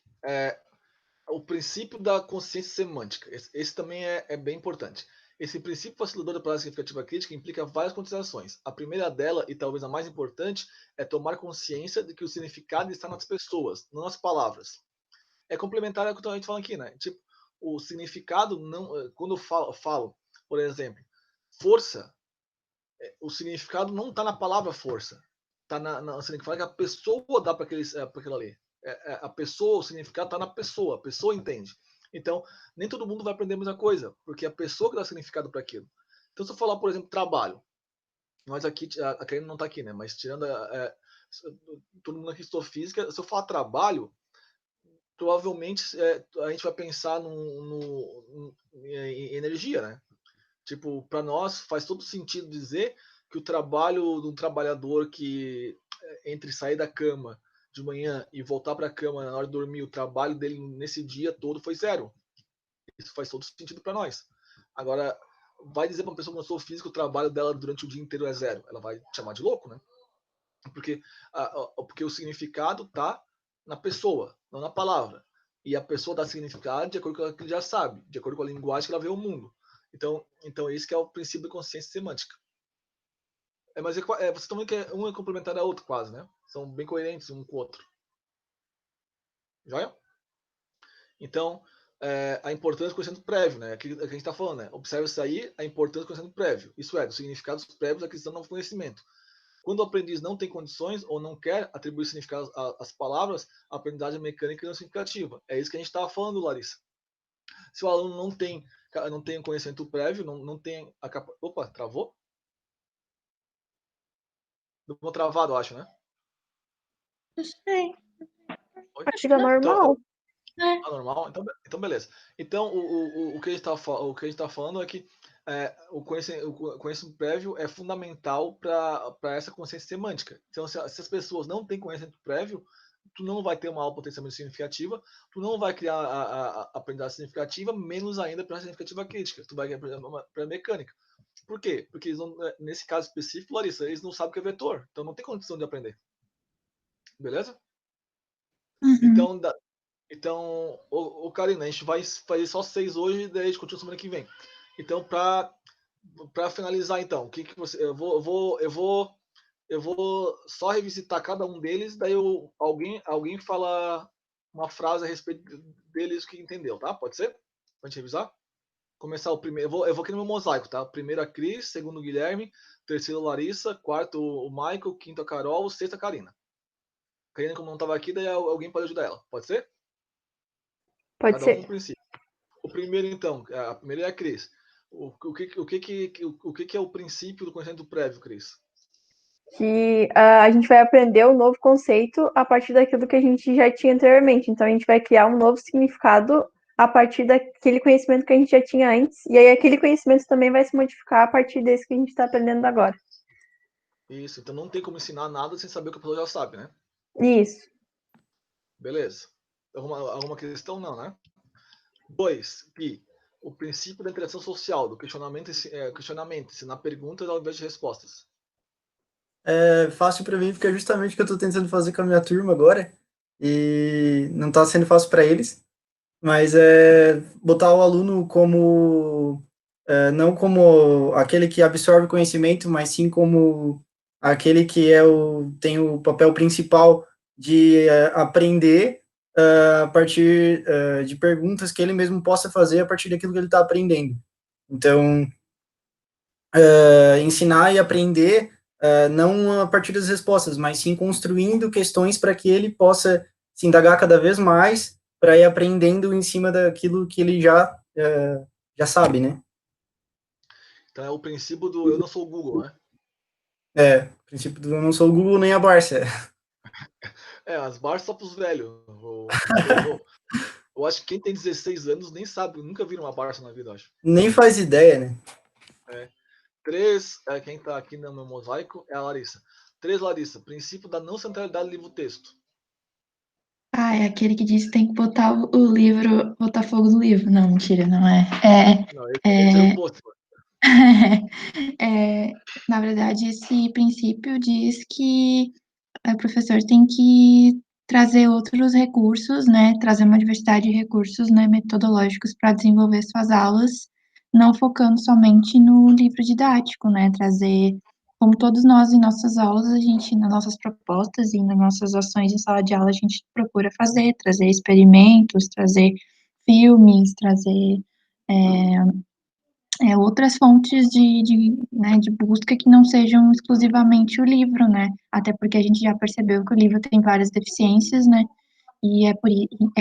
o princípio da consciência semântica. Esse também é bem importante. Esse princípio facilitador da palavra significativa crítica implica várias considerações. A primeira dela, e talvez a mais importante, é tomar consciência de que o significado está nas pessoas, não nas palavras. É complementar ao que a gente fala aqui, né? Tipo, o significado não. Quando eu falo, por exemplo, força, o significado não está na palavra força. Está no significado que a pessoa dá para aquilo ali. A pessoa, o significado está na pessoa, a pessoa entende. Então, nem todo mundo vai aprender a mesma coisa, porque a pessoa que dá significado para aquilo. Então, se eu falar, por exemplo, trabalho, nós aqui, a Karina não está aqui, né? Mas tirando todo mundo aqui estudou física, se eu falar trabalho, provavelmente a gente vai pensar em energia, né? Tipo, para nós faz todo sentido dizer que o trabalho de um trabalhador que entre sair da cama de manhã e voltar para a cama na hora de dormir, o trabalho dele nesse dia todo foi zero. Isso faz todo sentido para nós. Agora, vai dizer para uma pessoa que não sou físico, o trabalho dela durante o dia inteiro é zero. Ela vai te chamar de louco, né? Porque o significado tá na pessoa, não na palavra. E a pessoa dá significado de acordo com o que ele já sabe, de acordo com a linguagem que ela vê o mundo. Então esse que é o princípio da consciência semântica. Mas vocês estão vendo que um é complementar a outro quase, né? São bem coerentes um com o outro. Joia? Então, a importância do conhecimento prévio, né? Aquilo que a gente está falando, né? Observe isso aí, a importância do conhecimento prévio. Isso é, dos significados prévios da aquisição do novo conhecimento. Quando o aprendiz não tem condições ou não quer atribuir significado às palavras, a aprendizagem mecânica não é significativa. É isso que a gente estava falando, Larissa. Se o aluno não tem conhecimento prévio, não tem a capacidade. Opa, travou? Deu travado, acho, né? Não sei. Acho que é normal. Normal? Então beleza. Então, o que a gente está falando é que o conhecimento prévio é fundamental para essa consciência semântica. Então, se as pessoas não têm conhecimento prévio, tu não vai ter uma aula potencialmente significativa, tu não vai criar a aprendizagem significativa, menos ainda para a significativa crítica. Tu vai aprender para mecânica. Por quê? Porque eles não, nesse caso específico, Larissa, eles não sabem o que é vetor. Então, não tem condição de aprender. Beleza? Uhum. Então, o Karina, a gente vai fazer só 6 hoje e daí a gente continua semana que vem. Então, para finalizar, então, o que você. Eu vou só revisitar cada um deles, daí alguém fala uma frase a respeito deles que entendeu, tá? Pode ser? Pra gente revisar? Começar o primeiro. Eu vou aqui no meu mosaico, tá? Primeiro a Cris, segundo o Guilherme, terceiro a Larissa, quarto o Michael, quinto a Carol, sexta a Karina. Karina, como não estava aqui, daí alguém pode ajudar ela. Pode ser? Pode Cada ser. um no princípio. O primeiro, então, a primeira é a Cris. O que é o princípio do conhecimento prévio, Cris? Que a gente vai aprender um novo conceito a partir daquilo que a gente já tinha anteriormente. Então, a gente vai criar um novo significado a partir daquele conhecimento que a gente já tinha antes. E aí, aquele conhecimento também vai se modificar a partir desse que a gente está aprendendo agora. Isso, então não tem como ensinar nada sem saber o que a pessoa já sabe, né? Isso. Beleza. Alguma questão? Não, né? 2. Que o princípio da interação social, do questionamento, ensinar perguntas ao invés de respostas. É fácil para mim porque é justamente o que eu estou tentando fazer com a minha turma agora e não está sendo fácil para eles, mas é botar o aluno como não como aquele que absorve conhecimento, mas sim como aquele que tem o papel principal de aprender a partir de perguntas que ele mesmo possa fazer a partir daquilo que ele está aprendendo. Então, ensinar e aprender não a partir das respostas, mas sim construindo questões para que ele possa se indagar cada vez mais para ir aprendendo em cima daquilo que ele já sabe, né? Então é o princípio do eu não sou o Google, né? O princípio do eu não sou o Google nem a Barça. As Barças só para os velhos. Eu acho que quem tem 16 anos nem sabe, nunca viram uma Barça na vida, eu acho. Nem faz ideia, né? 3, quem está aqui no meu mosaico é a Larissa. 3, Larissa, princípio da não centralidade do livro-texto. É aquele que diz que tem que botar o livro, botar fogo no livro. Não, mentira, não é. Não, esse é o posto. Na verdade, esse princípio diz que o professor tem que trazer outros recursos, né? Trazer uma diversidade de recursos, né, metodológicos para desenvolver suas aulas, não focando somente no livro didático, né? Trazer, como todos nós em nossas aulas, a gente, nas nossas propostas e nas nossas ações em sala de aula, a gente procura trazer experimentos, trazer filmes, trazer outras fontes né, de busca que não sejam exclusivamente o livro, né? Até porque a gente já percebeu que o livro tem várias deficiências, né? E é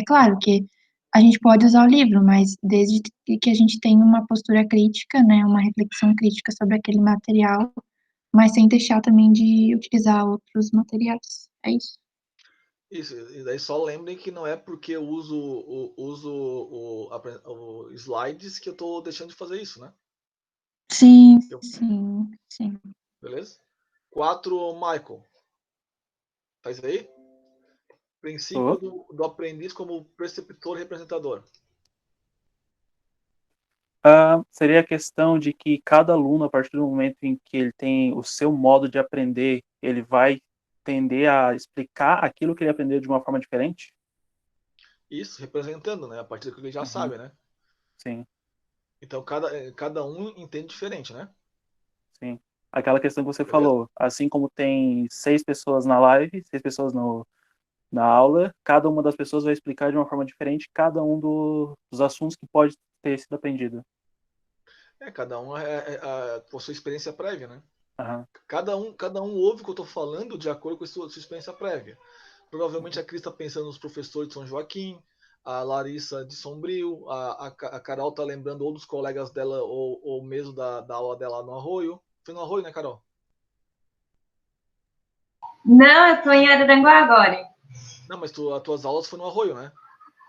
claro que a gente pode usar o livro, mas desde que a gente tenha uma postura crítica, né, uma reflexão crítica sobre aquele material, mas sem deixar também de utilizar outros materiais. É isso. Isso, e daí só lembrem que não é porque eu uso o slides que eu estou deixando de fazer isso, né? Sim, sim. Beleza? 4, Michael. Tá isso aí? Princípio do aprendiz como preceptor representador. Seria a questão de que cada aluno, a partir do momento em que ele tem o seu modo de aprender, ele vai tender a explicar aquilo que ele aprendeu de uma forma diferente? Isso, representando, né? A partir do que ele já sabe, né? Sim, Então cada um entende diferente, né? sim. Aquela questão que você Beleza? falou, assim como tem 6 pessoas na live, 6 pessoas na aula, cada uma das pessoas vai explicar de uma forma diferente cada um dos assuntos que pode ter sido aprendido. Cada um com a sua experiência prévia, né? Aham. Cada um ouve o que eu estou falando de acordo com a sua experiência prévia. Provavelmente a Cris está pensando nos professores de São Joaquim, a Larissa de Sombrio, a Carol está lembrando ou dos colegas dela ou mesmo da aula dela no Arroio. Foi no Arroio, né, Carol? Não, eu tô em Araranguá agora. Não, mas as tuas aulas foram no Arroio, né?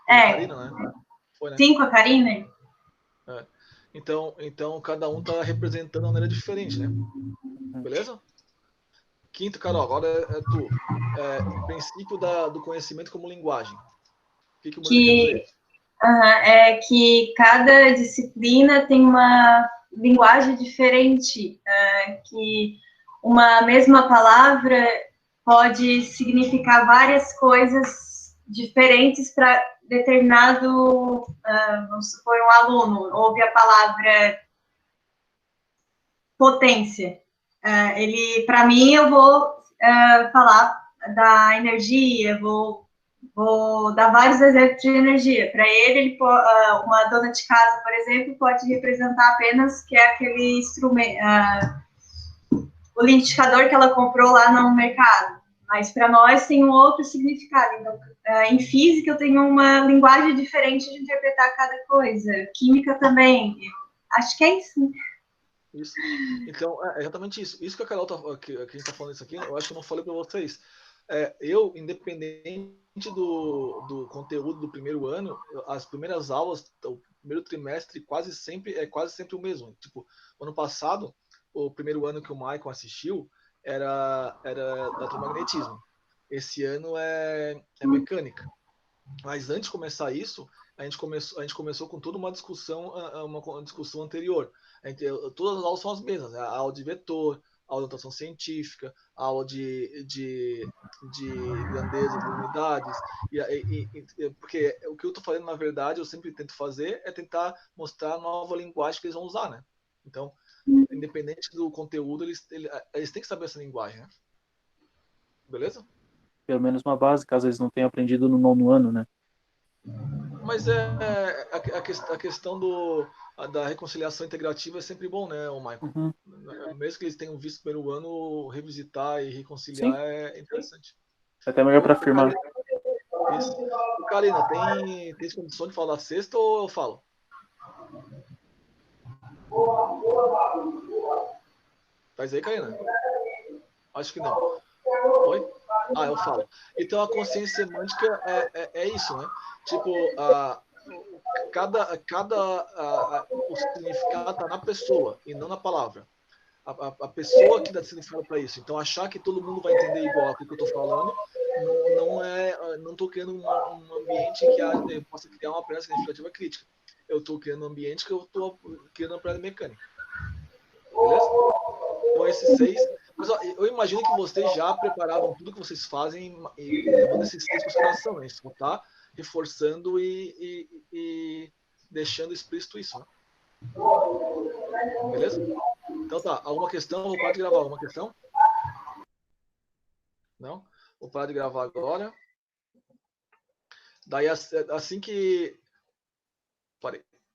Com a Karina, né? Foi, né? Sim, com a Karina. Então cada um está representando de uma maneira diferente, né? Beleza? Quinto, Carol, agora é tu. Princípio do conhecimento como linguagem. O que o Moreira quer dizer? É que cada disciplina tem uma linguagem diferente, que uma mesma palavra pode significar várias coisas diferentes para determinado, vamos supor, um aluno ouve a palavra potência. Para mim, eu vou falar da energia, vou dar vários exemplos de energia. Para ele, uma dona de casa, por exemplo, pode representar apenas que é aquele instrumento, o liquidificador que ela comprou lá no mercado. Mas para nós tem um outro significado. Então, em física, eu tenho uma linguagem diferente de interpretar cada coisa. Química também. Acho que é isso. Isso. Então, é exatamente isso. Isso que a Carol que a gente está falando isso aqui, eu acho que eu não falei para vocês. Eu, independente do conteúdo do primeiro ano, as primeiras aulas, o primeiro trimestre quase sempre o mesmo. Tipo, ano passado, o primeiro ano que o Michael assistiu era eletromagnetismo. Esse ano é mecânica. Mas antes de começar isso, a gente começou com toda uma discussão anterior. Todas as aulas são as mesmas, né? A aula de vetor, a aula de notação científica, a aula de grandeza de unidades. Porque o que eu estou fazendo, na verdade, eu sempre tento fazer é tentar mostrar a nova linguagem que eles vão usar, né? Então, independente do conteúdo, eles têm que saber essa linguagem, né? Beleza? Pelo menos uma base, caso eles não tenham aprendido no 9º ano, né? Mas a questão da reconciliação integrativa é sempre bom, né, Michael? Uhum. Mesmo que eles tenham visto pelo ano, revisitar e reconciliar Sim. é interessante. É até melhor para afirmar. Isso. Karina, tem condição de falar a sexta ou eu falo? Tá aí, Karina? Acho que não. Oi? Eu falo. Então a consciência semântica é isso, né? Tipo, o significado está na pessoa e não na palavra. A pessoa que dá significado para isso. Então achar que todo mundo vai entender igual o que eu estou falando, não estou criando um ambiente que eu possa criar uma aprendizagem significativa crítica. Eu estou criando um ambiente que eu estou criando uma aprendizagem mecânica. Beleza? Então esses 6. Mas eu imagino que vocês já preparavam tudo que vocês fazem e levando esses 6 em consideração, né? Só tá reforçando e deixando explícito isso, né? Beleza? Então tá, alguma questão? Vou parar de gravar. Alguma questão? Não? Vou parar de gravar agora. Daí assim que... Parei.